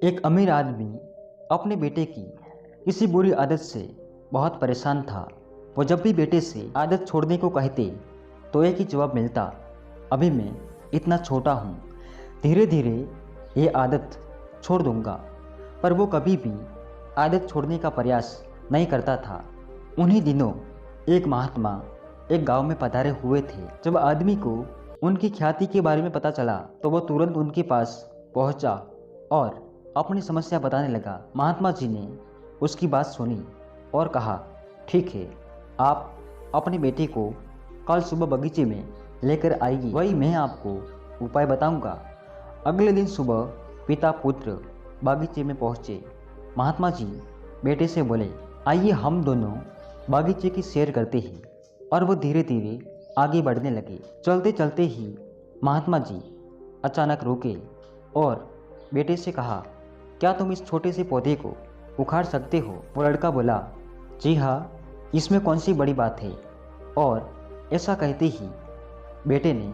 एक अमीर आदमी अपने बेटे की किसी बुरी आदत से बहुत परेशान था। वो जब भी बेटे से आदत छोड़ने को कहते तो एक ही जवाब मिलता, अभी मैं इतना छोटा हूँ, धीरे धीरे ये आदत छोड़ दूंगा। पर वो कभी भी आदत छोड़ने का प्रयास नहीं करता था। उन्हीं दिनों एक महात्मा एक गांव में पधारे हुए थे। जब आदमी को उनकी ख्याति के बारे में पता चला तो वो तुरंत उनके पास पहुंचा और अपनी समस्या बताने लगा। महात्मा जी ने उसकी बात सुनी और कहा, ठीक है, आप अपने बेटे को कल सुबह बगीचे में लेकर आइए, वही मैं आपको उपाय बताऊंगा। अगले दिन सुबह पिता पुत्र बागीचे में पहुंचे। महात्मा जी बेटे से बोले, आइए हम दोनों बागीचे की सैर करते हैं। और वो धीरे धीरे आगे बढ़ने लगे। चलते चलते ही महात्मा जी अचानक रुके और बेटे से कहा, क्या तुम इस छोटे से पौधे को उखाड़ सकते हो? वो लड़का बोला, जी हाँ, इसमें कौन सी बड़ी बात है। और ऐसा कहते ही बेटे ने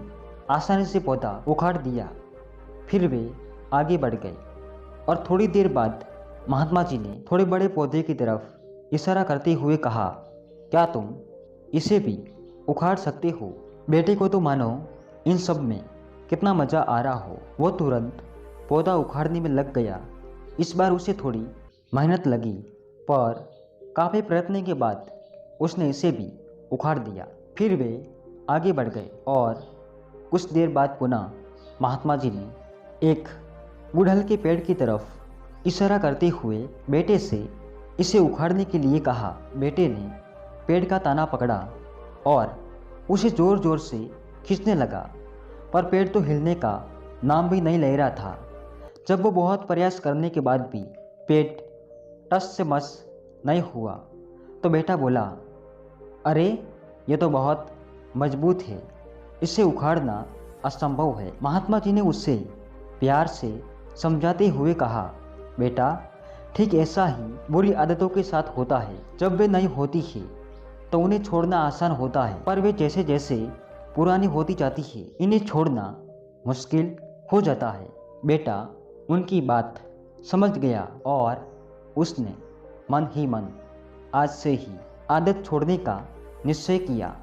आसानी से पौधा उखाड़ दिया। फिर वे आगे बढ़ गए और थोड़ी देर बाद महात्मा जी ने थोड़े बड़े पौधे की तरफ इशारा करते हुए कहा, क्या तुम इसे भी उखाड़ सकते हो? बेटे को तो मानो इन सब में कितना मज़ा आ रहा हो। वो तुरंत पौधा उखाड़ने में लग गया। इस बार उसे थोड़ी मेहनत लगी, पर काफ़ी प्रयत्न के बाद उसने इसे भी उखाड़ दिया। फिर वे आगे बढ़ गए और कुछ देर बाद पुनः महात्मा जी ने एक गुड़हल के पेड़ की तरफ इशारा करते हुए बेटे से इसे उखाड़ने के लिए कहा। बेटे ने पेड़ का तना पकड़ा और उसे ज़ोर ज़ोर से खींचने लगा, पर पेड़ तो हिलने का नाम भी नहीं ले रहा था। जब वो बहुत प्रयास करने के बाद भी पेड़ टस से मस नहीं हुआ तो बेटा बोला, अरे ये तो बहुत मजबूत है, इसे उखाड़ना असंभव है। महात्मा जी ने उससे प्यार से समझाते हुए कहा, बेटा, ठीक ऐसा ही बुरी आदतों के साथ होता है। जब वे नहीं होती है तो उन्हें छोड़ना आसान होता है, पर वे जैसे जैसे पुरानी होती जाती है इन्हें छोड़ना मुश्किल हो जाता है। बेटा उनकी बात समझ गया और उसने मन ही मन आज से ही आदत छोड़ने का निश्चय किया।